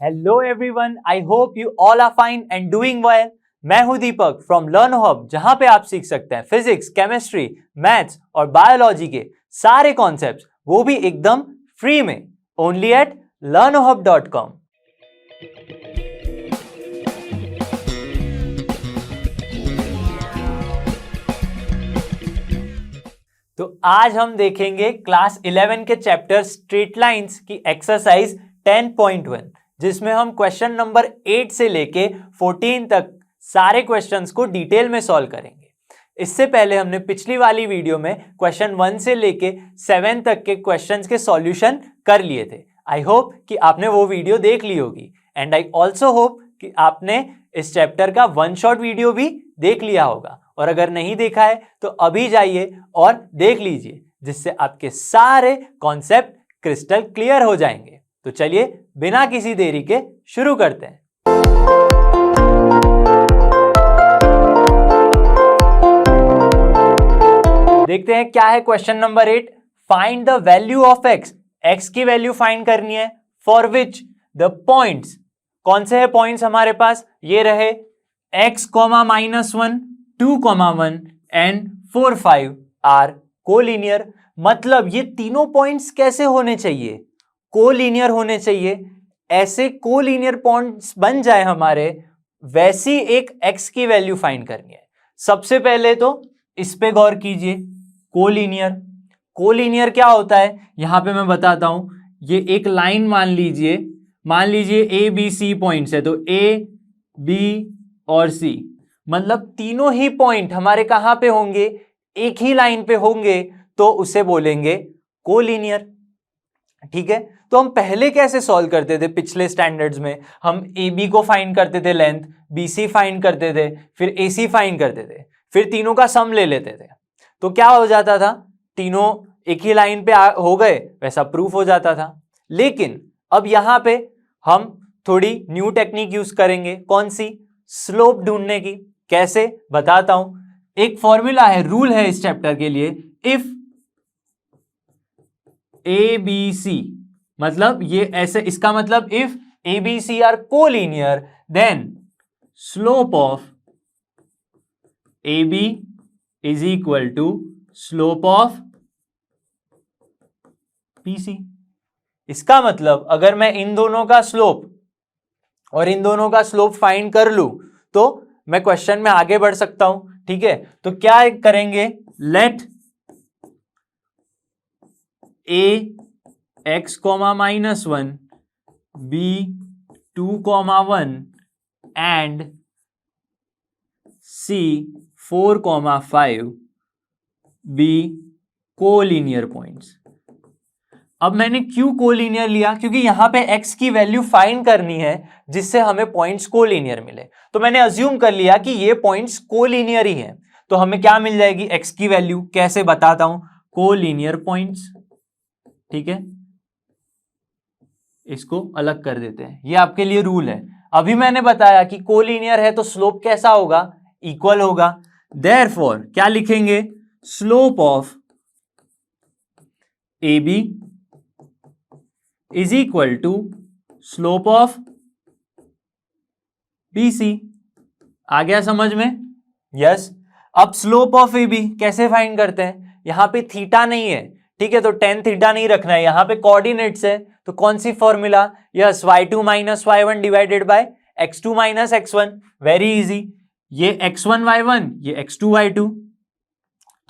Hello everyone, I hope you all are fine and doing well. मैं हूं दीपक from learn hub, जहां पे आप सीख सकते हैं फिजिक्स, केमिस्ट्री, मैथ्स और बायोलॉजी के सारे कॉन्सेप्ट्स, वो भी एकदम फ्री में, ओनली एट learnhub.com। तो आज हम देखेंगे क्लास 11 के चैप्टर स्ट्रेट लाइंस की एक्सरसाइज 10.1, जिसमें हम क्वेश्चन नंबर 8 से लेके 14 तक सारे क्वेश्चंस को डिटेल में सॉल्व करेंगे। इससे पहले हमने पिछली वाली वीडियो में क्वेश्चन 1 से लेके 7 तक के क्वेश्चंस के सॉल्यूशन कर लिए थे। आई होप कि आपने वो वीडियो देख ली होगी एंड आई ऑल्सो होप कि आपने इस चैप्टर का वन शॉट वीडियो भी देख लिया होगा, और अगर नहीं देखा है तो अभी जाइए और देख लीजिए, जिससे आपके सारे कॉन्सेप्ट क्रिस्टल क्लियर हो जाएंगे। तो चलिए बिना किसी देरी के शुरू करते हैं। देखते हैं क्या है question number 8। Find the value of x. X की वैल्यू फाइंड करनी है। फॉर विच द पॉइंट्स, कौन से है पॉइंट्स हमारे पास, ये रहे x, -1, 2, 1 एंड 4, 5 आर कोलिनियर। मतलब ये तीनों पॉइंट्स कैसे होने चाहिए, कोलिनियर होने चाहिए। ऐसे कोलिनियर पॉइंट्स बन जाए हमारे, वैसी एक x की वैल्यू फाइंड करनी है। सबसे पहले तो इस पे गौर कीजिए, कोलिनियर। कोलिनियर क्या होता है यहां पे मैं बताता हूं। ये एक लाइन मान लीजिए ए बी सी पॉइंट्स है, तो ए बी और सी, मतलब तीनों ही पॉइंट हमारे कहां पे होंगे, एक ही लाइन पे होंगे, तो उसे बोलेंगे कोलिनियर। ठीक है, तो हम पहले कैसे सॉल्व करते थे पिछले स्टैंडर्ड्स में, हम ए बी को फाइंड करते थे लेंथ, बी सी फाइंड करते थे, फिर ए सी फाइंड करते थे, फिर तीनों का सम ले लेते थे। तो क्या हो जाता था, तीनों एक ही लाइन पे हो गए, वैसा प्रूफ हो जाता था। लेकिन अब यहां पे हम थोड़ी न्यू टेक्निक यूज करेंगे। कौन सी? स्लोप ढूंढने की। कैसे, बताता हूं। एक फॉर्मूला है, रूल है इस चैप्टर के लिए। इफ ए बी सी, मतलब ये ऐसे, इसका मतलब if A B C are collinear, then slope of A B is equal to slope of B C. इसका मतलब अगर मैं इन दोनों का स्लोप और इन दोनों का स्लोप फाइंड कर लूं, तो मैं क्वेश्चन में आगे बढ़ सकता हूं। ठीक है, तो क्या करेंगे, late A x, -1 b 2, 1 and c 4, 5 be collinear points. अब मैंने क्यों कोलिनियर लिया, क्योंकि यहां पे x की वैल्यू फाइंड करनी है जिससे हमें पॉइंट्स कोलिनियर मिले। तो मैंने अज्यूम कर लिया कि ये पॉइंट्स कोलिनियर ही हैं, तो हमें क्या मिल जाएगी, x की वैल्यू। कैसे, बताता हूं, कोलिनियर पॉइंट्स। ठीक है, इसको अलग कर देते हैं, ये आपके लिए रूल है। अभी मैंने बताया कि कोलिनियर है तो स्लोप कैसा होगा, इक्वल होगा। देयरफॉर क्या लिखेंगे, slope of A B is equal to slope of B C. आ गया समझ में? यस। अब स्लोप ऑफ ए बी कैसे फाइंड करते हैं, यहां पे थीटा नहीं है, ठीक है, तो टेन थीटा नहीं रखना है, यहां पे कोऑर्डिनेट्स है। तो कौन सी formula, yes, y2 - y1 divided by x2 - x1। Very easy, ये x1 y1, ये x2 y2,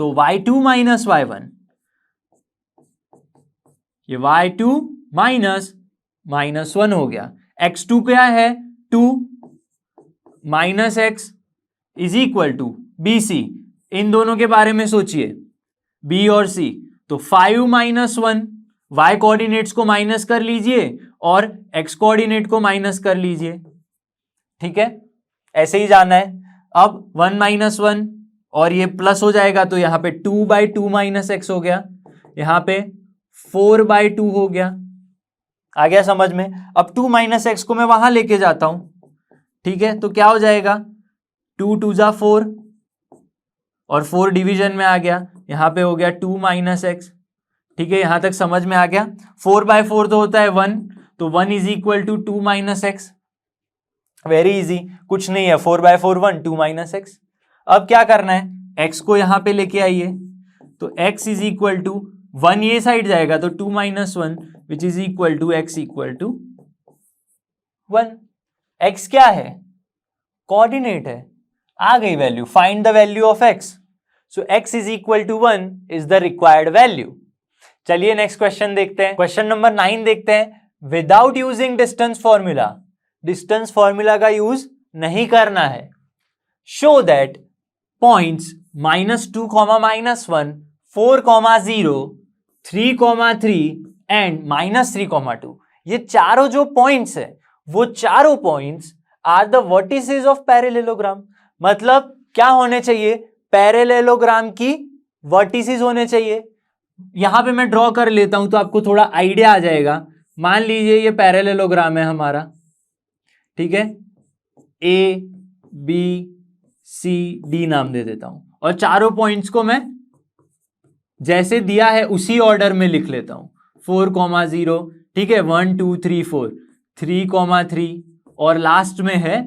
तो y2 - y1, ये y2 -1 हो गया। x2 क्या है, 2 minus x is equal to B C. इन दोनों के बारे में सोचिए, b और c, तो 5 - 1, y कोऑर्डिनेट्स को माइनस कर लीजिए और x कोऑर्डिनेट को माइनस कर लीजिए। ठीक है, ऐसे ही जाना है। अब 1 - 1 और ये प्लस हो जाएगा, तो यहां पे 2/2 - x हो गया, यहां पे 4/2 हो गया। आ गया समझ में? अब 2 - x को मैं वहां लेके जाता हूं। ठीक है, तो क्या हो जाएगा, 2 2 जा 4 और 4 डिवीजन में आ गया, यहां पे हो गया 2 - x। ठीक है, यहां तक समझ में आ गया। 4/4 तो होता है 1, तो 1 is equal to 2 minus x, very easy, कुछ नहीं है, 4/4 1, 2 माइनस एक्स। अब क्या करना है, x को यहां पे लेके आइए, तो x इज इक्वल टू 1 ये साइड जाएगा तो 2 minus 1 which is equal to x equal to 1। x क्या है, कोऑर्डिनेट है, आ गई value, find the value of x, so x is equal to 1 is the required value. चलिए नेक्स्ट क्वेश्चन देखते हैं, क्वेश्चन नंबर 9 देखते हैं। Without using distance formula, distance formula का यूज नहीं करना है, शो दैट पॉइंट्स -2, -1, 4, 0, 3, 3 एंड -3, 2, ये चारों जो पॉइंट्स है वो चारों points are the vertices of parallelogram. मतलब क्या होने चाहिए, पैरेललोग्राम की वर्टिसेस होने चाहिए। यहां पे मैं ड्रॉ कर लेता हूं तो आपको थोड़ा आइडिया आ जाएगा। मान लीजिए ये पैरेललोग्राम है हमारा, ठीक है, ए बी सी डी नाम दे देता हूं, और चारों पॉइंट्स को मैं जैसे दिया है उसी ऑर्डर में लिख लेता हूं, 4, 0, ठीक है, 1, 2, 3, 4, 3, 3 और लास्ट में है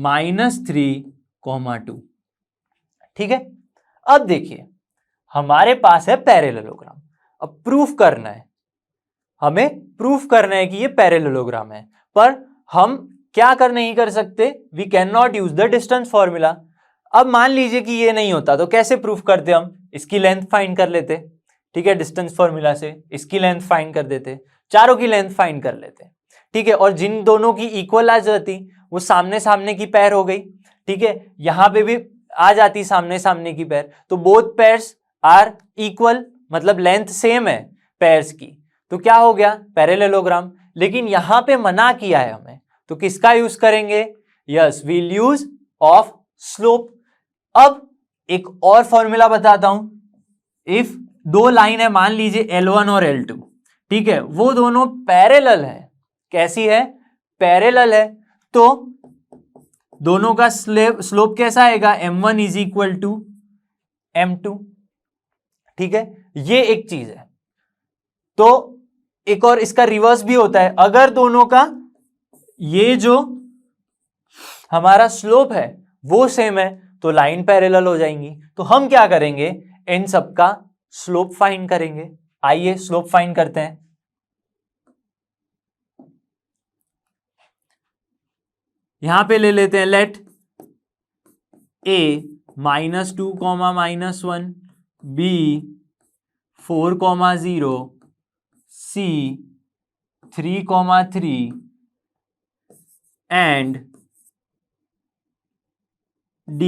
-3, 2, ठीक है। अब देखिए हमारे पास है पैरेललोग्राम, अब प्रूफ करना है, हमें प्रूफ करना है कि ये पैरेललोग्राम है, पर हम क्या नहीं कर सकते, we can not use the distance formula. अब मान लीजिए कि ये नहीं होता तो कैसे प्रूफ करते, हम इसकी लेंथ फाइंड कर लेते, ठीक है, डिस्टेंस फॉर्मूला से इसकी लेंथ फाइंड कर देते, चारों की लेंथ फाइंड कर लेते, ठीक है, और जिन दोनों की इक्वल आ जाती वो सामने सामने की पैर हो गई, ठीक है, यहां पे भी आ जाती सामने सामने की पैर, तो बोथ पैर्स आर इक्वल, मतलब लेंथ सेम है पैर्स की, तो क्या हो गया, पैरेललोग्राम। लेकिन यहां पे मना किया है हमें, तो किसका यूज करेंगे, yes we'll use of slope. अब एक और फॉर्मूला बताता हूं, इफ दो लाइन है, मान लीजिए L1 और L2, ठीक है, वो दोनों पैरेलल है, कैसी है, पैरेलल है, तो दोनों का स्लोप कैसा आएगा, M1 is equal to M2, ठीक है, ये एक चीज है। तो एक और इसका रिवर्स भी होता है, अगर दोनों का ये जो हमारा स्लोप है वो सेम है तो लाइन पैरेलल हो जाएंगी। तो हम क्या करेंगे, इन सब का स्लोप फाइंड करेंगे। आइए स्लोप फाइंड करते हैं। यहां पे ले लेते हैं, late a -2, -1, b 4, 0, c 3, 3 and d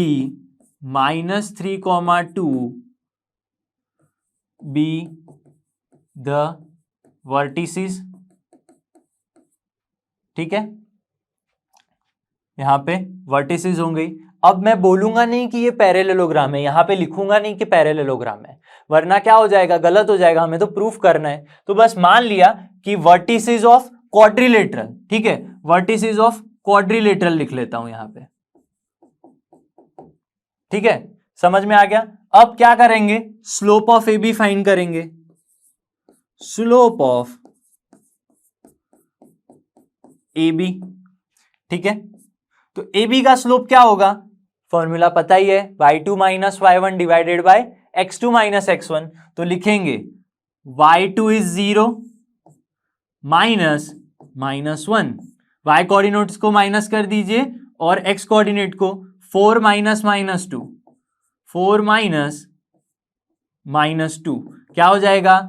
-3, 2 be the vertices, ठीक है, यहां पे वर्टिसेस होंगे। अब मैं बोलूंगा नहीं कि ये पैरेललोग्राम है, यहां पे लिखूंगा नहीं कि पैरेललोग्राम है, वरना क्या हो जाएगा, गलत हो जाएगा, हमें तो प्रूफ करना है। तो बस मान लिया कि वर्टिसेस ऑफ क्वाड्रिलेटरल, ठीक है, वर्टिसेस ऑफ क्वाड्रिलेटरल लिख लेता हूं यहां पे, ठीक है, समझ में आ गया। अब क्या करेंगे, slope of A B find करेंगे, स्लोप ऑफ ए बी, ठीक है, तो ए बी का स्लोप क्या होगा, फॉर्मूला पता ही है, y2 - y1 divided by x2 - x1, तो लिखेंगे y2 इज 0 -1, y कोऑर्डिनेट्स को माइनस कर दीजिए और x कोऑर्डिनेट को 4 - -2, 4 -2 क्या हो जाएगा,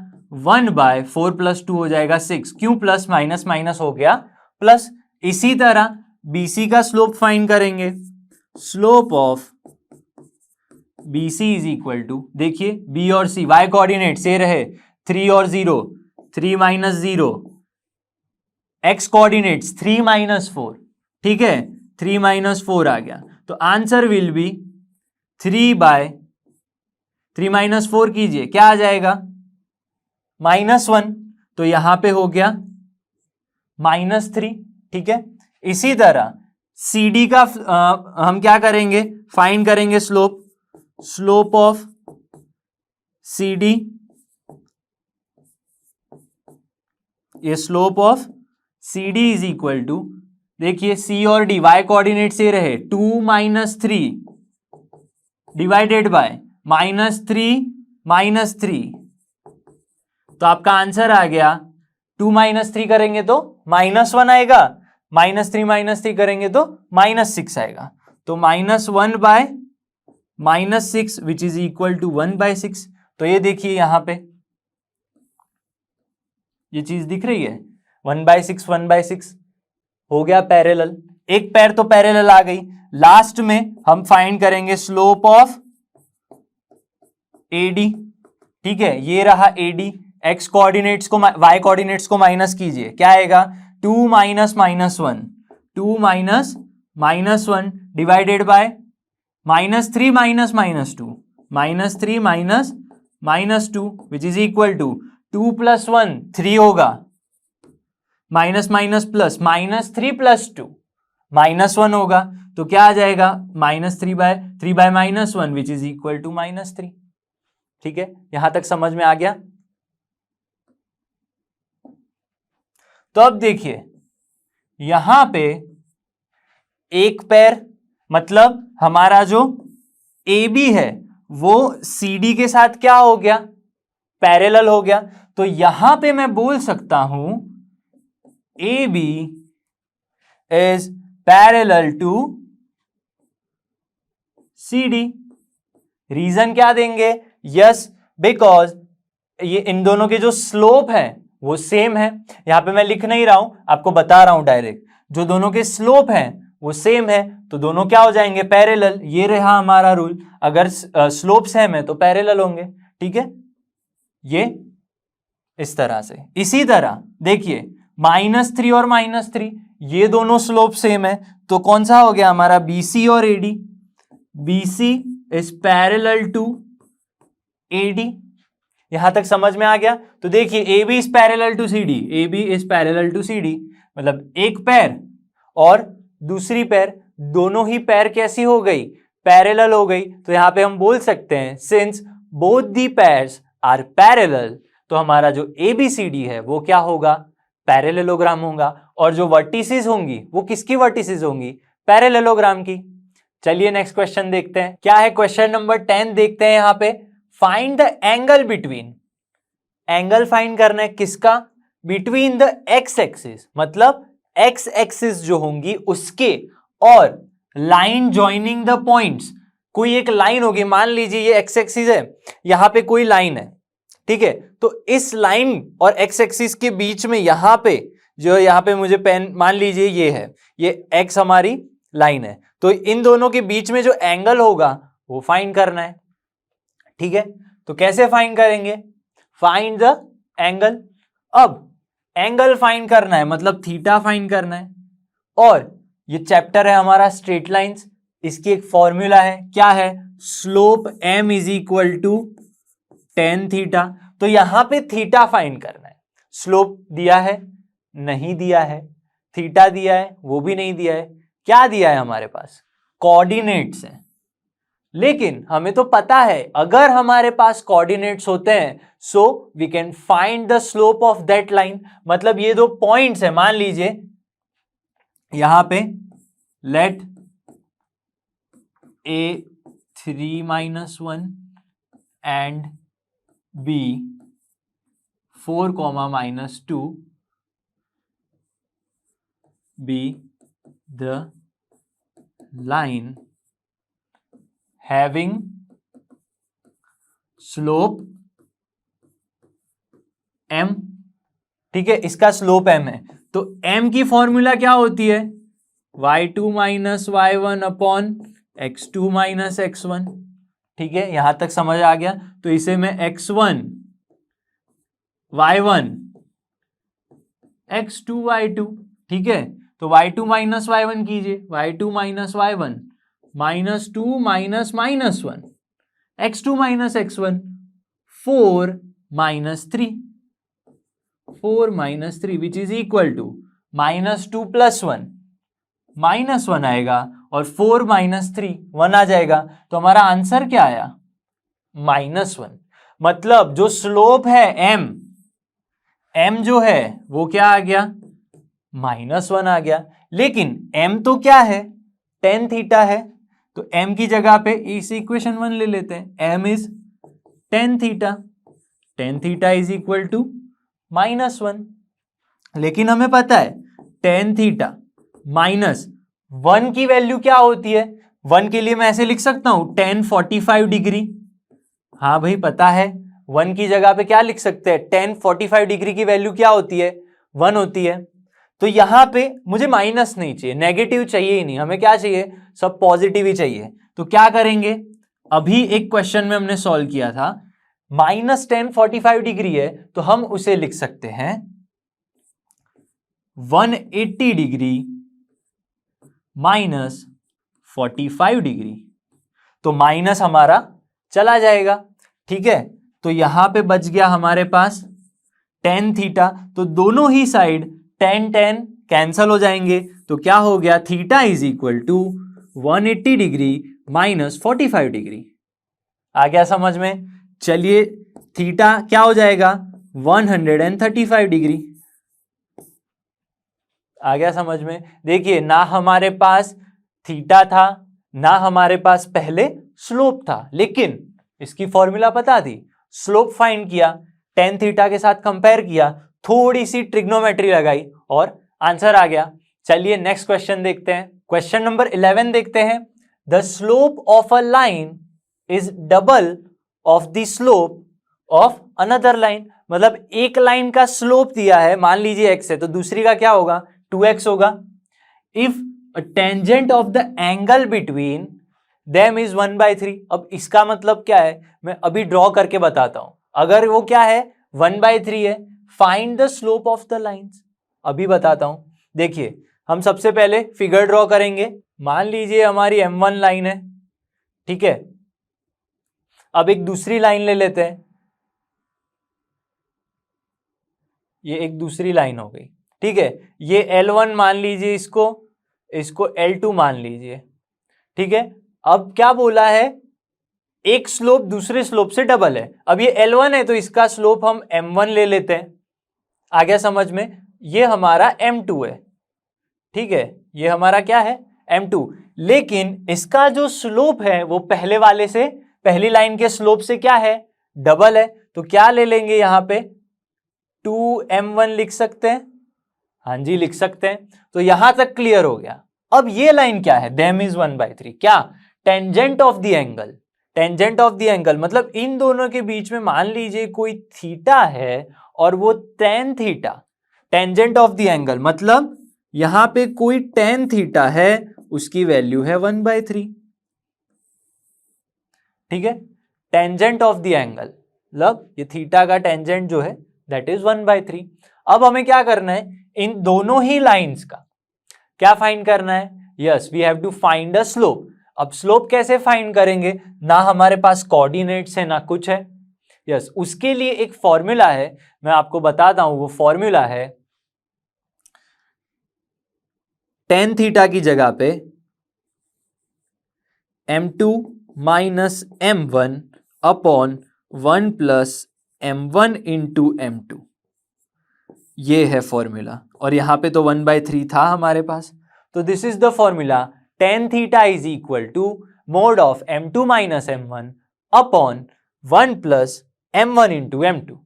1/4 + 2 हो जाएगा 6, क्यों प्लस माइनस माइनस हो गया प्लस। इसी तरह BC का स्लोप फाइंड करेंगे, slope of BC is equal to, देखिए B और C y कोऑर्डिनेट से रहे 3 और 0, 3 - 0, x कोऑर्डिनेट्स 3 - 4, ठीक है, 3 - 4 आ गया, तो आंसर विल बी 3 - 4 कीजिए, क्या आ जाएगा, -1, तो यहां पे हो गया -3, ठीक है। इसी तरह CD का हम क्या करेंगे, फाइंड करेंगे स्लोप, स्लोप ऑफ CD, ये slope of C D is equal to, देखिए सी और डी वाई कोऑर्डिनेट से रहे 2 माइनस 3 डिवाइडेड बाय -3 तो आपका आंसर आ गया 2 माइनस 3 करेंगे तो -1 आएगा, -3 करेंगे तो -6 आएगा, तो -1 by -6 which is equal to 1/6। तो ये देखिए यहां पे ये चीज दिख रही है 1/6 हो गया पैरेलल, एक पैर तो पैरेलल आ गई। लास्ट में हम फाइंड करेंगे स्लोप ऑफ एडी, ठीक है, ये रहा एडी, एक्स कोऑर्डिनेट्स को वाई कोऑर्डिनेट्स को माइनस कीजिए, क्या आएगा 2 minus -1 divided by -3 minus -2 -3 which is equal to 2 + 1 3 होगा, माइनस प्लस -3 + 2 -1 होगा, तो क्या आ जाएगा -3 by -1 which is equal to -3। ठीक है, यहां तक समझ में आ गया। तो अब देखिए यहां पे एक पैर मतलब हमारा जो AB है वो CD के साथ क्या हो गया, पैरेलल हो गया, तो यहां पे मैं बोल सकता हूं AB is parallel to CD। Reason क्या देंगे, यस बिकॉज ये इन दोनों के जो स्लोप है वो सेम है, यहां पे मैं लिख नहीं रहा हूं, आपको बता रहा हूं डायरेक्ट, जो दोनों के स्लोप हैं वो सेम है तो दोनों क्या हो जाएंगे, पैरेलल। ये रहा हमारा रूल, अगर स्लोप सेम है तो पैरेलल होंगे। ठीक है, ये इस तरह से। इसी तरह देखिए -3 और -3 ये दोनों स्लोप सेम है तो कौन सा हो गया हमारा, BC और AD, BC is parallel to AD। यहां तक समझ में आ गया। तो देखिए AB is parallel to CD, AB is parallel to CD, मतलब एक पैर और दूसरी पैर, दोनों ही पैर कैसी हो गई, पैरेलल हो गई। तो यहां पे हम बोल सकते हैं since both the pairs are parallel, तो हमारा जो ABCD है वो क्या होगा, पैरेललोग्राम होगा, और जो वर्टिसेस होंगी वो किसकी वर्टिसेस होंगी, पैरेललोग्राम की। चलिए नेक्स्ट क्वेश्चन देखते हैं, क्या है क्वेश्चन नंबर 10 देखते हैं। यहां पे find the angle between, angle find करना है किसका, बिटवीन द एक्स एक्सिस, मतलब एक्स एक्सिस जो होंगी उसके और लाइन जॉइनिंग द पॉइंट्स। कोई एक लाइन होगी, मान लीजिए ये एक्स एक्सिस है, यहां पे कोई लाइन है, ठीक है, तो इस लाइन और एक्स एक्सिस के बीच में यहां पे जो यहां पे मुझे पेन, मान लीजिए ये है, ये एक्स हमारी लाइन है, तो इन दोनों के बीच में जो एंगल होगा वो फाइंड करना है। ठीक है, तो कैसे फाइंड करेंगे, फाइंड द एंगल। अब एंगल फाइंड करना है मतलब थीटा फाइंड करना है, और ये चैप्टर है हमारा स्ट्रेट लाइंस, इसकी एक फॉर्मूला है, क्या है, slope m is equal to tan theta. तो यहां पे थीटा फाइंड करना है, स्लोप दिया है नहीं दिया है, थीटा दिया है वो भी नहीं दिया है, क्या दिया है हमारे पास, कोऑर्डिनेट्स हैं। लेकिन हमें तो पता है अगर हमारे पास कोऑर्डिनेट्स होते हैं so we can find the slope of that line. मतलब ये दो पॉइंट्स है, मान लीजिए यहां पे let A 3-1 and B 4-2 be the line having slope m। ठीक है, इसका स्लोप m है, तो m की फॉर्मूला क्या होती है, y2 minus y1 upon x2 minus x1। ठीक है, यहां तक समझ आ गया। तो इसे मैं x1 y1 x2 y2, ठीक है, तो y2 माइनस y1 कीजिए, y2 minus y1 -2 minus -1 x2 minus x1 4 minus 3 which is equal to -2 + 1 -1 आएगा और 4 - 3 1 आ जाएगा। तो हमारा आंसर क्या आया, -1। मतलब जो स्लोप है m जो है वो क्या आ गया, -1 आ गया, लेकिन m तो क्या है, tan थीटा है, तो m की जगह पे इस इक्वेशन 1 ले लेते हैं, m is tan theta is equal to -1। लेकिन हमें पता है tan थीटा -1 की वैल्यू क्या होती है, 1 के लिए मैं ऐसे लिख सकता हूं tan 45 डिग्री। हाँ भाई पता है, 1 की जगह पे क्या लिख सकते हैं, tan 45 डिग्री की वैल्यू क्या होती है, 1 होती है। तो यहां पे मुझे माइनस नहीं चाहिए, नेगेटिव चाहिए ही नहीं, हमें क्या चाहिए, सब पॉजिटिव ही चाहिए। तो क्या करेंगे, अभी एक क्वेश्चन में हमने सॉल्व किया था, -tan 45 डिग्री है, तो हम उसे लिख सकते हैं 180 डिग्री -45 डिग्री। तो माइनस हमारा चला जाएगा, ठीक है। तो यहां पे बच गया हमारे पास tan थीटा, तो दोनों ही साइड tan कैंसल हो जाएंगे, तो क्या हो गया, theta is equal to 180 degree -45 degree. आ गया समझ में। चलिए थीटा क्या हो जाएगा, 135 डिग्री। आ गया समझ में। देखिए ना हमारे पास थीटा था, ना हमारे पास पहले स्लोप था, लेकिन इसकी फॉर्मूला पता थी, स्लोप फाइंड किया, tan थीटा के साथ कंपेयर किया, थोड़ी सी ट्रिग्नोमेट्री लगाई और आंसर आ गया। चलिए नेक्स्ट क्वेश्चन देखते हैं, क्वेश्चन नंबर 11 देखते हैं। The slope of a line is double of the slope of another line. मतलब एक लाइन का स्लोप दिया है, मान लीजिए x है, तो दूसरी का क्या होगा, 2x होगा। If tangent of the angle between them is 1/3। अब इसका मतलब क्या है, मैं अभी ड्रॉ करके बताता हूं। अगर वो क्या है, 1/3 है, find the slope of the lines. अभी बताता हूं। देखिए हम सबसे पहले फिगर ड्रॉ करेंगे। मान लीजिए हमारी m1 लाइन है, ठीक है। अब एक दूसरी लाइन ले लेते हैं, ये एक दूसरी लाइन हो गई, ठीक है। ये L1 मान लीजिए, इसको L2 मान लीजिए, ठीक है। अब क्या बोला है, एक स्लोप दूसरे स्लोप से डबल है। अब ये L1 है तो इसका स्लोप हम M1 ले लेते हैं। आ गया समझ में। ये हमारा M2 है, ठीक है, ये हमारा क्या है, M2। लेकिन इसका जो स्लोप है वो पहले वाले से, पहली लाइन के स्लोप से क्या है, डबल है। तो क्या ले लेंगे यहां पे, 2m1 लिख सकते हैं। हाँ जी लिख सकते हैं। तो यहां तक क्लियर हो गया। अब ये लाइन क्या है, देम इज 1/3, क्या, tangent of the angle. Tangent of the angle मतलब इन दोनों के बीच में मान लीजिए कोई थीटा है और वो tan theta, tangent of the angle मतलब यहां पे कोई tan थीटा है, उसकी वैल्यू है 1/3, ठीक है। टेंजेंट ऑफ द एंगल मतलब ये थीटा का टेंजेंट जो है दैट इज 1/3। अब हमें क्या करना है, इन दोनों ही लाइंस का क्या फाइंड करना है, yes we have to find a slope. अब स्लोप कैसे फाइंड करेंगे, ना हमारे पास कोऑर्डिनेट्स है ना कुछ है, यस उसके लिए एक फॉर्मूला है, मैं आपको बताता हूं। वो फॉर्मूला है tan थीटा की जगह पे m2 minus m1 upon 1 plus m1 into m2, ये है फॉर्मूला। और यहां पे तो 1/3 था हमारे पास, तो this is the formula, tan theta is equal to mod of m2 minus m1 upon 1 plus m1 into m2।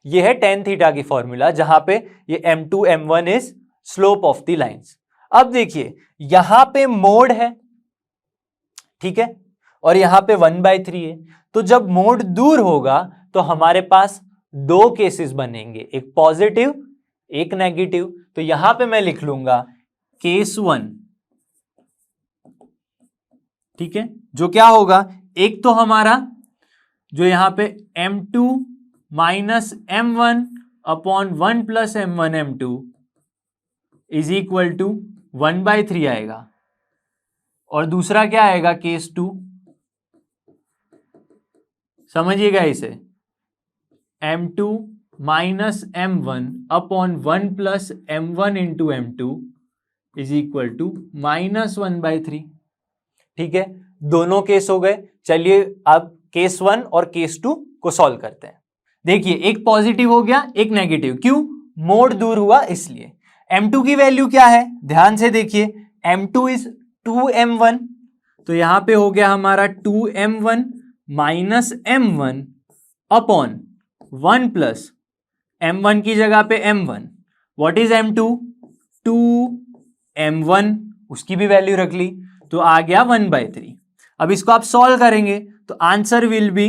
ये है tan थीटा की फॉर्मूला, जहां पे ये m2 m1 is slope of the lines. अब देखिए यहां पे मोड है, ठीक है, और यहां पे 1/3 है। तो जब मोड दूर होगा तो हमारे पास दो केसेस बनेंगे, एक पॉजिटिव एक नेगेटिव। तो यहां पे मैं लिख लूंगा केस 1, ठीक है। जो क्या होगा, एक तो हमारा जो यहां पे m2 minus m1 upon 1 plus m1 m2 is equal to 1/3 आएगा, और दूसरा क्या आएगा, केस 2। समझिएगा इसे, m2 minus m1 upon 1 plus m1 into m2 is equal to -1/3, ठीक है। दोनों केस हो गए। चलिए अब केस 1 और केस 2 को सॉल्व करते हैं। देखिए एक पॉजिटिव हो गया एक नेगेटिव, क्यों, मोड दूर हुआ इसलिए। m2 की वैल्यू क्या है, ध्यान से देखिए, m2 इज 2m1, तो यहां पे हो गया हमारा 2m1 minus m1 upon 1 plus m1 की जगह पे m1, what is m2, 2m1, उसकी भी वैल्यू रख ली, तो आ गया 1/3। अब इसको आप सॉल्व करेंगे तो आंसर विल बी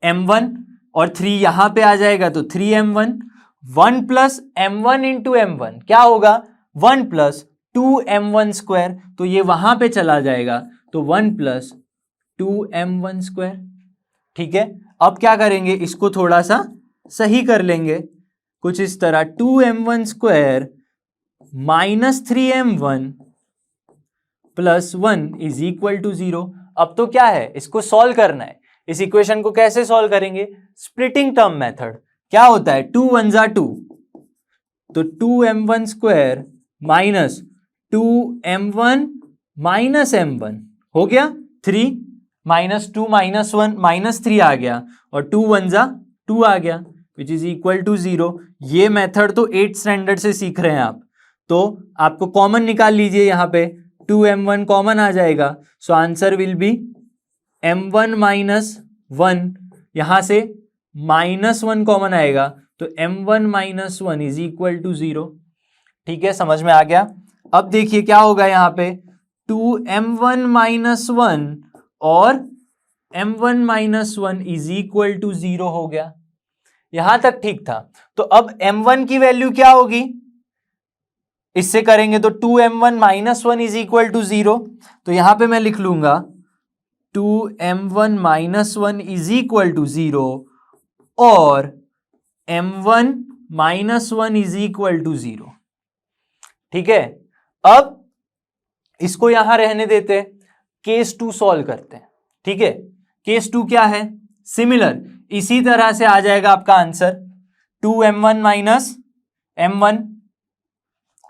m1 और 3 यहां पे आ जाएगा तो 3m1, 1 plus m1 into m1 क्या होगा, 1 प्लस 2m1 स्क्वायर, तो ये वहां पे चला जाएगा, तो 1 प्लस 2m1 स्क्वायर। ठीक है, अब क्या करेंगे, इसको थोड़ा सा सही कर लेंगे, कुछ इस तरह 2m1 square minus 3m1 plus 1 is equal to 0। अब तो क्या है, इसको सॉल्व करना है। इस इक्वेशन को कैसे सॉल्व करेंगे, स्प्लिटिंग टर्म मेथड। क्या होता है, 2 1 जा 2, तो 2m1 square minus 2m1 minus m1 हो गया 3, माइनस 2 माइनस 1 माइनस 3 आ गया, और 2 1 जा 2 आ गया, विच इज इक्वल टू 0। ये मेथड तो 8th स्टैंडर्ड से सीख रहे हैं आप, तो आपको कॉमन निकाल लीजिए, यहां पे 2m1 कॉमन आ जाएगा, so answer will be m1 minus 1, यहां से माइनस 1 कॉमन आएगा, तो m1 minus 1 is equal to 0। ठीक है, समझ में आ गया। अब देखिए क्या होगा, यहां पे 2m1 माइनस 1 और m1 minus 1 is equal to 0 हो गया, यहां तक ठीक था। तो अब m1 की वैल्यू क्या होगी, इससे करेंगे तो 2m1 minus 1 is equal to 0, तो यहां पे मैं लिख लूंगा 2m1 minus 1 is equal to 0 और m1 minus 1 is equal to 0। ठीक है, अब इसको यहां रहने देते, केस 2 सॉल्व करते हैं। ठीक है, केस 2 क्या है, सिमिलर, इसी तरह से आ जाएगा आपका आंसर 2m1 माइनस m1।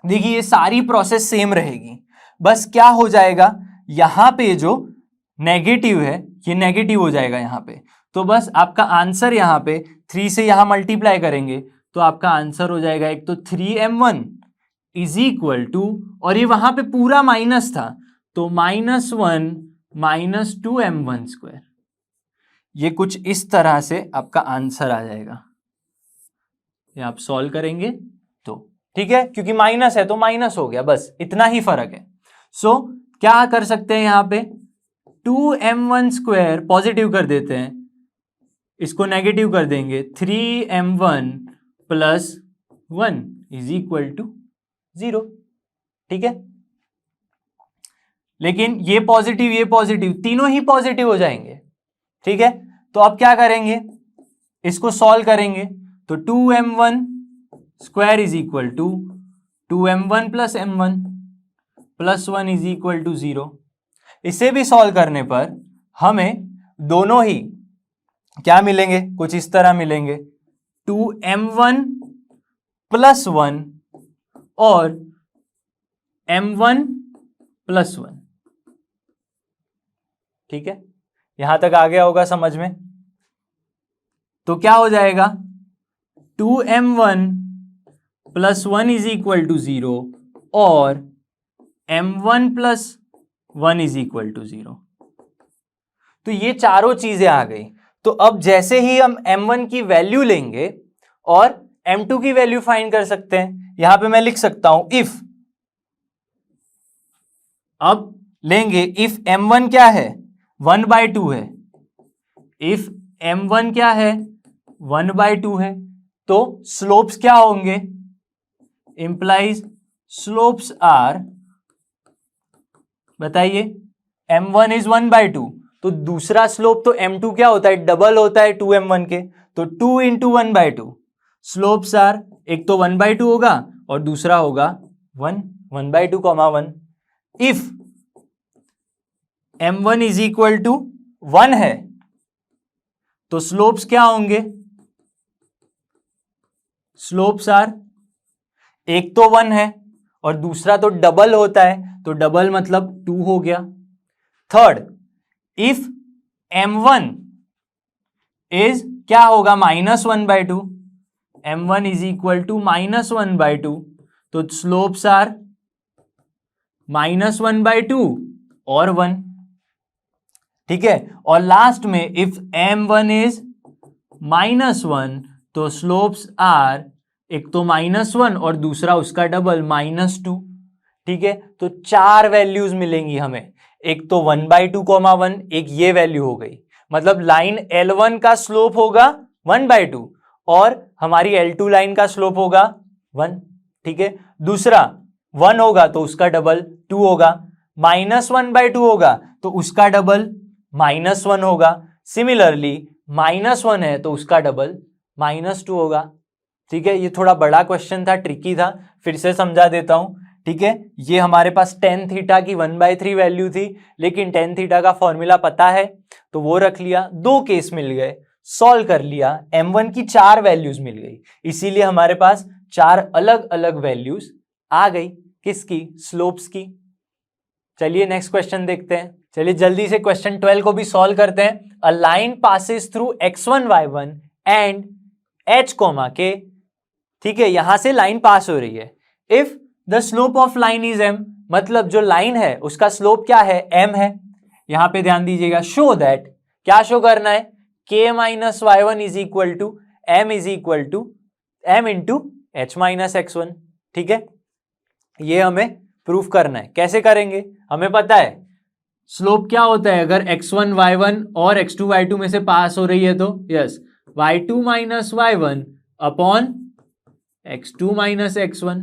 देखिए ये सारी प्रोसेस सेम रहेगी, बस क्या हो जाएगा, यहां पे जो नेगेटिव है ये नेगेटिव हो जाएगा यहां पे, तो बस आपका आंसर यहां पे 3 से यहां मल्टीप्लाई करेंगे तो आपका आंसर हो जाएगा, एक तो 3m1 इज इक्वल टू, और ये वहां पे पूरा माइनस था, तो -1 माइनस 2m1 स्क्वायर। ये कुछ इस तरह से आपका आंसर आ जाएगा, ये आप सॉल्व करेंगे तो। ठीक है, क्योंकि माइनस है तो माइनस हो गया, बस इतना ही फर्क है। सो क्या कर सकते हैं, यहां पे 2m1 स्क्वायर पॉजिटिव कर देते हैं, इसको नेगेटिव कर देंगे, 3m1 plus 1 is equal to 0। ठीक है, लेकिन ये पॉजिटिव तीनों ही पॉजिटिव हो जाएंगे। ठीक है, तो अब क्या करेंगे, इसको सॉल्व करेंगे, तो 2m1 square is equal to 2m1 plus m1 plus 1 is equal to 0। इसे भी सॉल्व करने पर हमें दोनों ही क्या मिलेंगे, कुछ इस तरह मिलेंगे, 2m1 प्लस 1 और m1 प्लस 1। ठीक है, यहां तक आ गया होगा समझ में। तो क्या हो जाएगा, 2m1 plus 1 is equal to 0 और m1 plus 1 is equal to 0। तो ये चारों चीजें आ गई। तो अब जैसे ही हम m1 की वैल्यू लेंगे और m2 की वैल्यू फाइंड कर सकते हैं, यहां पे मैं लिख सकता हूं इफ, अब लेंगे इफ m1 क्या है, 1/2 है, इफ m1 क्या है, 1/2 है, तो स्लोप्स क्या होंगे, इंप्लाइज स्लोप्स आर, बताइए, m1 इज 1/2, तो दूसरा स्लोप तो m2 क्या होता है, डबल होता है 2m1 के, तो 2 इंटू 1/2 स्लोप्स आर, एक तो 1/2 होगा और दूसरा होगा 1/2, 1। If m1 is equal to 1 है तो स्लोप्स क्या होंगे, स्लोप्स आर, एक तो 1 है और दूसरा तो डबल होता है, तो डबल मतलब 2 हो गया। थर्ड, इफ m1 इज क्या होगा, -1/2, m1 इज इक्वल टू -1/2, तो स्लोप्स आर -1/2 और 1, ठीक है। और लास्ट में इफ m1 इज -1 तो स्लोप्स आर एक तो -1 और दूसरा उसका डबल -2, ठीक है। तो 4 वैल्यूज मिलेंगी हमें, एक तो 1/2 1, एक ये वैल्यू हो गई, मतलब लाइन L1 का स्लोप होगा 1/2 और हमारी L2 लाइन का स्लोप होगा 1, ठीक है। दूसरा 1 होगा तो उसका डबल 2 होगा, -1/2 होगा तो उसका डबल -1 होगा, सिमिलरली -1 है तो उसका डबल -2 होगा, ठीक है। ये थोड़ा बड़ा क्वेश्चन था, ट्रिकी था, फिर से समझा देता हूं, ठीक है। ये हमारे पास tan थीटा की 1/3 वैल्यू थी, लेकिन tan थीटा का फॉर्मूला पता है तो वो रख लिया, 2 केस मिल गए, सॉल्व कर लिया, m1 की 4 वैल्यूज मिल गई, इसीलिए हमारे पास 4 अलग अलग वैल्यूज आ गई, किसकी, स्लोप्स की। चलिए नेक्स्ट क्वेश्चन देखते हैं, चलिए जल्दी से क्वेश्चन 12 को भी सॉल्व करते हैं। A line passes through x1 y1 and h के, ठीक है, यहां से लाइन पास हो रही है। If the slope of line is m, मतलब जो लाइन है उसका स्लोप क्या है, m है। यहां पे ध्यान दीजिएगा, शो दैट, क्या शो करना है, k minus y1 is equal to m into h minus x1, ठीक है। ये हमें प्रूफ करना है, कैसे करेंगे, हमें पता है स्लोप क्या होता है, अगर x1 y1 और x2 y2 में से पास हो रही है तो yes, y2 minus y1 upon x2 minus x1,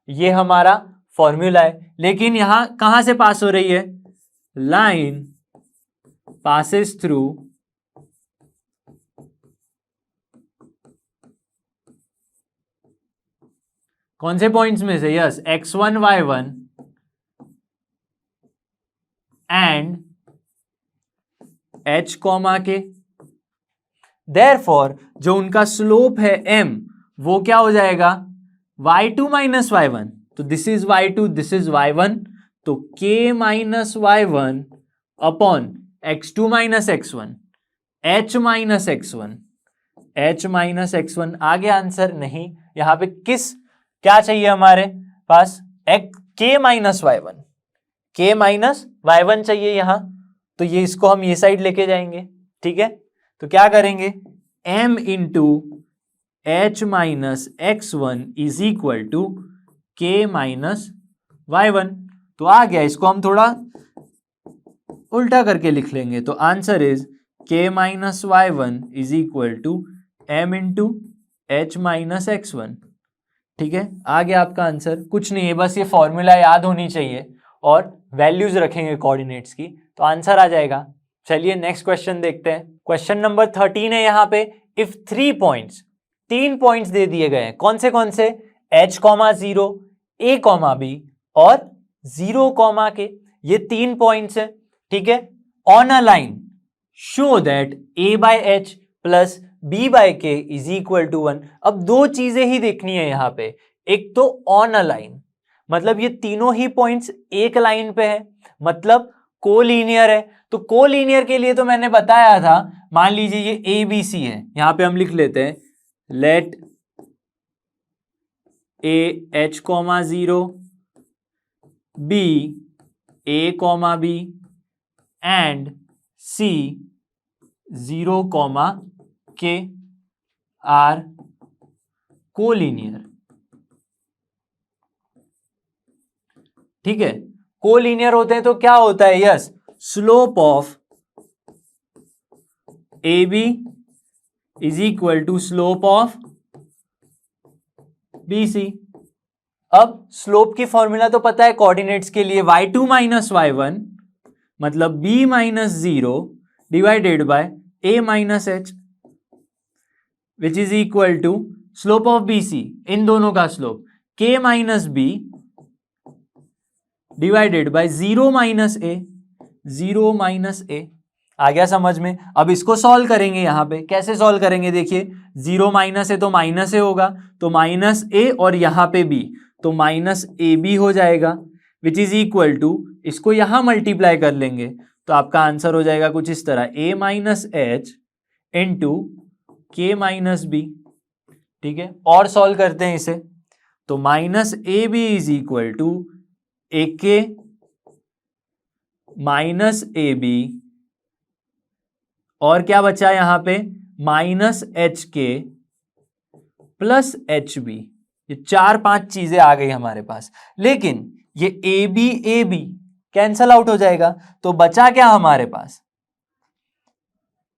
ये हमारा फॉर्मूला है। लेकिन यहां कहां से पास हो रही है, लाइन पासिस थ्रू कौन से पॉइंट्स में से, yes, x1 y1 and h के। देयरफॉर जो उनका स्लोप है m, वो क्या हो जाएगा, y2 माइनस y1, तो this is y2, this is y1, तो k minus y1 upon x2 minus x1, h minus x1, आगे आंसर नहीं, यहां पे किस क्या चाहिए हमारे पास, k माइनस y1 चाहिए यहां, तो ये इसको हम ये साइड लेके जाएंगे, ठीक है। तो क्या करेंगे, m into h minus x1 is equal to k minus y1, तो आ गया, इसको हम थोड़ा उल्टा करके लिख लेंगे, तो answer is k minus y1 is equal to m into h minus x1, ठीक है। आ गया आपका आंसर, कुछ नहीं है, बस ये फॉर्मूला याद होनी चाहिए और वैल्यूज रखेंगे कोऑर्डिनेट्स की, तो आंसर आ जाएगा। चलिए नेक्स्ट क्वेश्चन देखते हैं, क्वेश्चन नंबर 13 है यहाँ पे। इफ 3 पॉइंट्स, 3 पॉइंट्स दे दिए गए हैं, कौन से h, 0, a, b और 0, k, ये 3 पॉइंट्स है, ठीक है। On a line show that a by h plus b by k is equal to 1। अब 2 चीजें ही देखनी है यहाँ पे, एक तो ऑन अ लाइन, मतलब ये तीनों ही पॉइंट्स एक लाइन पे है, मतलब कोलीनियर है। तो कोलीनियर के लिए तो मैंने बताया था, मान लीजिए ये ए बी सी है, यहां पे हम लिख लेते हैं, let A h, 0 b a, b and c 0, k are collinear, ठीक है। कोलीनियर होते हैं तो क्या होता है, yes, slope of A B is equal to slope of B C. अब स्लोप की फॉर्मूला तो पता है कोऑर्डिनेट्स के लिए, y2 माइनस y1 मतलब b minus 0 divided by a minus h which is equal to slope of B C, इन दोनों का slope k minus b divided by 0 minus A. आ गया समझ में। अब इसको सॉल्व करेंगे, यहां पे कैसे सॉल्व करेंगे, देखिए 0 माइनस ए तो माइनस ए होगा, तो माइनस ए और यहां पे b, तो माइनस ए बी हो जाएगा, विच इज इक्वल टू, इसको यहां मल्टीप्लाई कर लेंगे तो आपका आंसर हो जाएगा कुछ इस तरह, a minus H into K minus B, ठीक है, और सॉल्व करते हैं इसे, तो minus A B is equal to A K minus A B, और क्या बचा यहां पे, minus H K plus H B. ये 4-5 चीजें आ गई हमारे पास, लेकिन ये ए बी कैंसल आउट हो जाएगा, तो बचा क्या हमारे पास,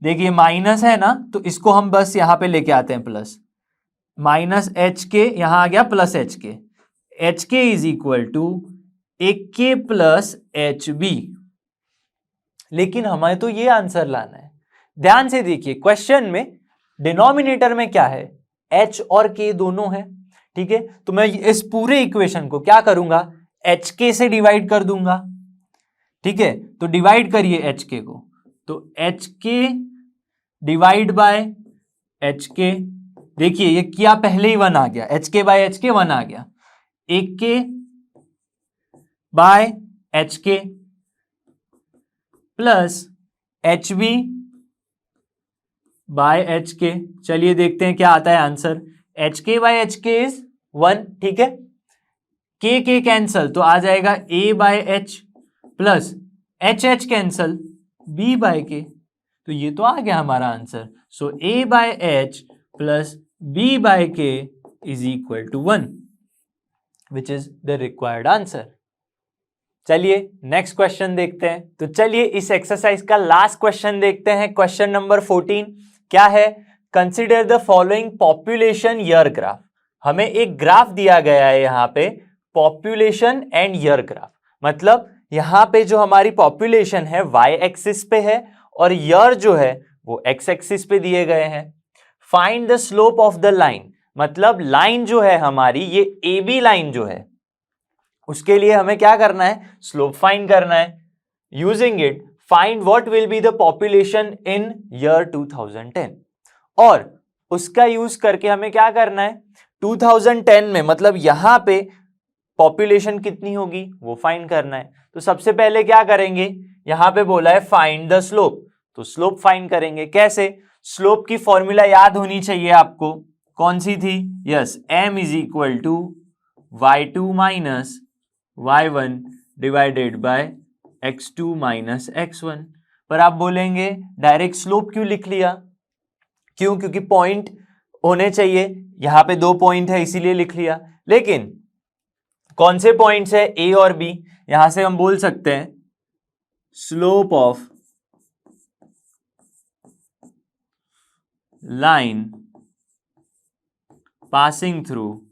देखिए माइनस है ना, तो इसको हम बस यहां पे लेके आते हैं प्लस, माइनस एच के यहां आ गया plus H K is equal to A के प्लस एच बी। लेकिन हमें तो ये आंसर लाना है, ध्यान से देखिए क्वेश्चन में डिनोमिनेटर में क्या है, एच और के दोनों है, ठीक है, तो मैं इस पूरे इक्वेशन को क्या करूंगा, एच के से डिवाइड कर दूंगा, ठीक है, तो डिवाइड करिए एच के को, तो एच के डिवाइड बाय एच के, देखिए ये किया पहले ही 1 आ गया, एच के बाय एच के 1 आ गया, एक K by H K plus H B by H K. चलिए देखते हैं क्या आता है answer, H K by H K is 1, ठीक है, के कैंसल तो आ जाएगा A by H plus H cancel B by K, तो ये तो आ गया हमारा answer. So A by H plus B by K is equal to 1, which is the required answer. चलिए नेक्स्ट क्वेश्चन देखते हैं, तो चलिए इस एक्सरसाइज का लास्ट क्वेश्चन देखते हैं, क्वेश्चन नंबर 14 क्या है, consider the following population year graph. हमें एक ग्राफ दिया गया है यहां पे, पॉपुलेशन एंड ईयर ग्राफ, मतलब यहां पे जो हमारी पॉपुलेशन है वाई एक्सिस पे है और ईयर जो है वो एक्स एक्सिस पे दिए गए हैं। Find the slope of the line, मतलब लाइन जो है हमारी ये ए बी लाइन जो है, उसके लिए हमें क्या करना है, स्लोप फाइंड करना है। Using it find what will be the population in year 2010, और उसका यूज करके हमें क्या करना है, 2010 में मतलब यहां पे पॉपुलेशन कितनी होगी वो फाइंड करना है। तो सबसे पहले क्या करेंगे, यहां पे बोला है फाइंड द स्लोप, तो स्लोप फाइंड करेंगे कैसे, स्लोप की फॉर्मूला याद होनी चाहिए आपको, कौन सी थी, yes, m is equal to y2 minus y1 divided by x2 minus x1। पर आप बोलेंगे डायरेक्ट स्लोप क्यों लिख लिया, क्यों, क्योंकि पॉइंट होने चाहिए, यहां पे 2 पॉइंट है इसीलिए लिख लिया, लेकिन कौन से पॉइंट्स है ए और बी, यहां से हम बोल सकते हैं slope of line passing through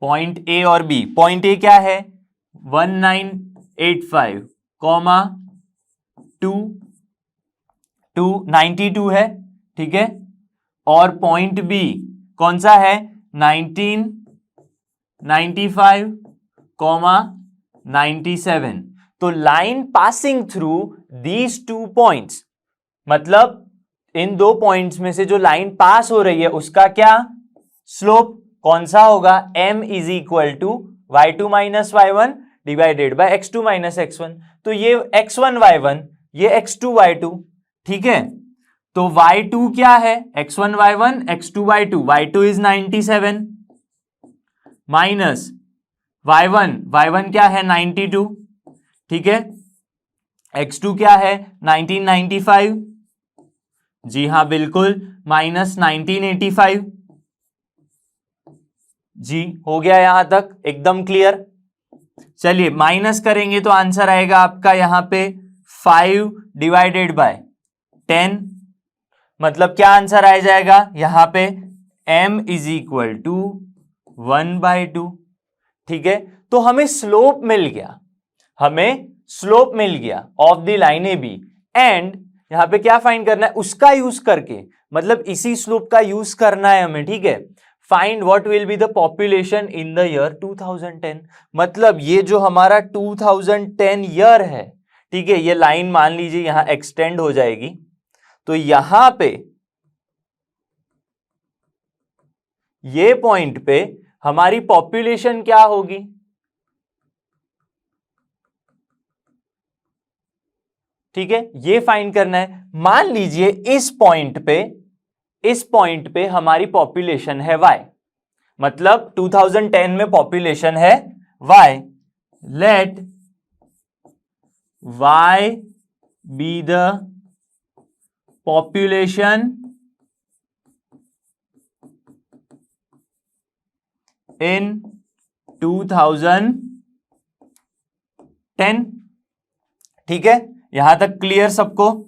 point A और बी। पॉइंट ए क्या है 1985 कॉमा 292 है, ठीक है, और पॉइंट बी कौन सा है 1995 कॉमा 97। तो line passing through these 2 points, मतलब इन 2 पॉइंट्स में से जो लाइन पास हो रही है उसका क्या स्लोप कौन सा होगा, m is equal to y2 minus y1 divided by x2 minus x1। तो ये x1 y1 ये x2 y2, ठीक है, तो y2 क्या है x1 y1 x2 y2, y2 is 97 minus y1 क्या है 92, ठीक है, x2 क्या है 1995, जी हां बिल्कुल, माइनस 1985, जी हो गया यहां तक एकदम क्लियर। चलिए माइनस करेंगे तो आंसर आएगा आपका यहां पे 5 डिवाइडेड बाय 10, मतलब क्या आंसर आ जाएगा यहां पे m इज इक्वल टू 1/2, ठीक है, तो हमें स्लोप मिल गया, हमें स्लोप मिल गया of the line A B, and यहां पे क्या फाइंड करना है उसका यूज करके, मतलब इसी स्लोप का यूज करना है हमें, ठीक है, find what will be the population in the year 2010, मतलब ये जो हमारा 2010 ईयर है, ठीक है, ये लाइन मान लीजिए यहां एक्सटेंड हो जाएगी, तो यहां पे ये पॉइंट पे हमारी पॉपुलेशन क्या होगी, ठीक है, ये फाइंड करना है। मान लीजिए इस पॉइंट पे हमारी पॉपुलेशन है y, मतलब 2010 में पॉपुलेशन है y। Let y be the population in 2010। ठीक है, यहां तक क्लियर सबको?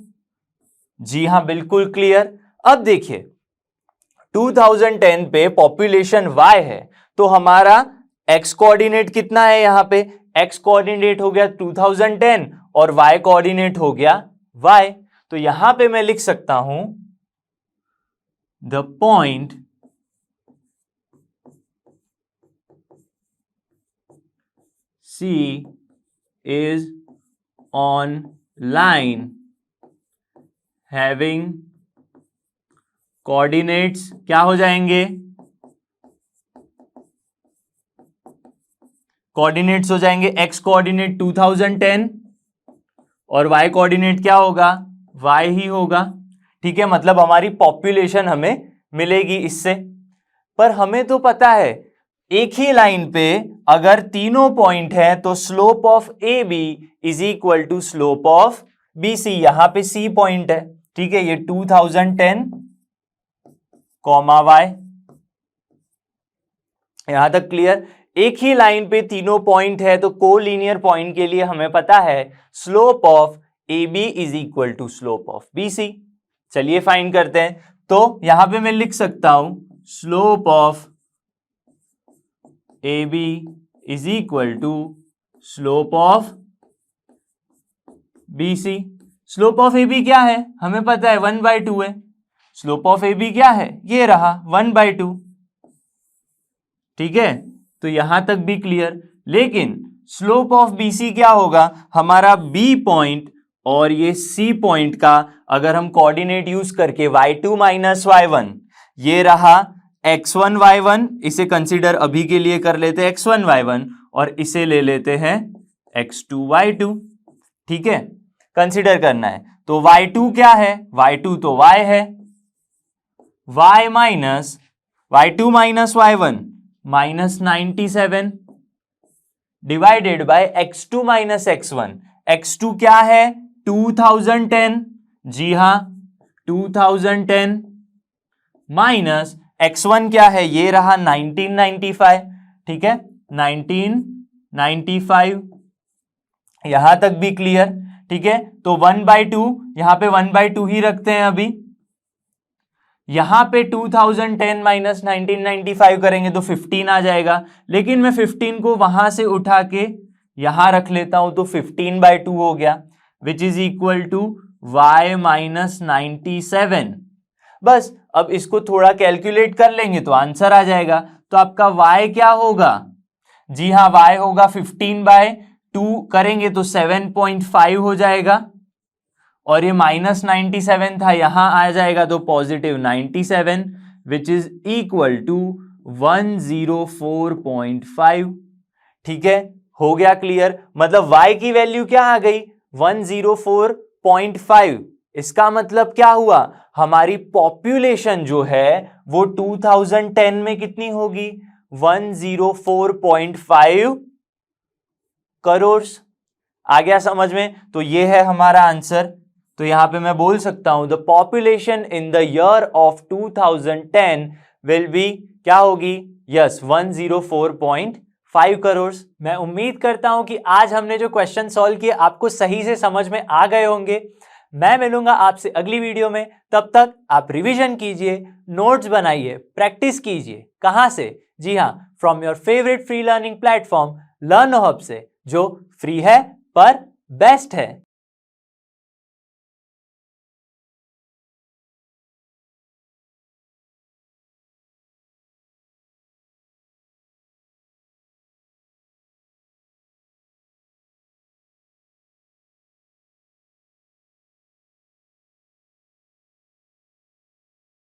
जी हां, बिल्कुल क्लियर। अब देखिए 2010 पे पॉपुलेशन y है, तो हमारा x कोऑर्डिनेट कितना है? यहां पे x कोऑर्डिनेट हो गया 2010 और y कोऑर्डिनेट हो गया y। तो यहां पे मैं लिख सकता हूं the point C is on line having coordinates, क्या हो जाएंगे? कोऑर्डिनेट्स हो जाएंगे x कोऑर्डिनेट 2010 और y कोऑर्डिनेट क्या होगा? y ही होगा। ठीक है, मतलब हमारी पॉपुलेशन हमें मिलेगी इससे। पर हमें तो पता है एक ही लाइन पे अगर तीनों पॉइंट है तो slope of A B is equal to slope of B C. यहां पे सी पॉइंट है, ठीक है, ये 2010 कॉमा y। यहां तक क्लियर? एक ही लाइन पे तीनों पॉइंट है तो कोलीनियर पॉइंट के लिए हमें पता है slope of A B is equal to slope of B C. चलिए फाइंड करते हैं। तो यहां पे मैं लिख सकता हूं slope of A B is equal to slope of B C. Slope of A B क्या है? हमें पता है 1/2 है। स्लोप ऑफ ए बी क्या है? ये रहा 1/2। ठीक है, तो यहां तक भी क्लियर। लेकिन स्लोप ऑफ बी सी क्या होगा? हमारा बी पॉइंट और ये सी पॉइंट का अगर हम कोऑर्डिनेट यूज करके y2 माइनस y1, ये रहा x1 y1, इसे कंसीडर अभी के लिए कर लेते हैं x1 y1 और इसे ले लेते हैं x2 y2। ठीक है, कंसीडर करना है। तो y2 क्या है? y2 तो y है, y minus y2 minus y1 minus 97 divided by x2 minus x1। x2 क्या है? 2010, जी हां 2010, माइनस x1 क्या है? ये रहा 1995। ठीक है, 1995। यहां तक भी क्लियर? ठीक है, तो 1/2, यहां पे 1/2 ही रखते हैं अभी। यहां पे 2010 माइनस 1995 करेंगे तो 15 आ जाएगा, लेकिन मैं 15 को वहां से उठा के यहां रख लेता हूं तो 15/2 हो गया, which is equal to y minus 97। बस अब इसको थोड़ा कैलकुलेट कर लेंगे तो आंसर आ जाएगा। तो आपका y क्या होगा? जी हां, y होगा 15/2 करेंगे तो 7.5 हो जाएगा, और ये माइनस 97 था, यहां आ जाएगा तो positive 97, which is equal to 104.5। ठीक है, हो गया क्लियर? मतलब y की वैल्यू क्या आ गई? 104.5। इसका मतलब क्या हुआ? हमारी पॉपुलेशन जो है वो 2010 में कितनी होगी? 104.5 करोड़। आ गया समझ में? तो ये है हमारा आंसर। तो यहां पे मैं बोल सकता हूं the population in the year of 2010 will be क्या होगी? यस, 104.5 करोड़। मैं उम्मीद करता हूं कि आज हमने जो क्वेश्चन सॉल्व किए आपको सही से समझ में आ गए होंगे। मैं मिलूंगा आपसे अगली वीडियो में, तब तक आप रिवीजन कीजिए, नोट्स बनाइए, प्रैक्टिस कीजिए। कहां से? जी हां, from your favourite free learning platform learn hub से, जो फ्री है पर बेस्ट है।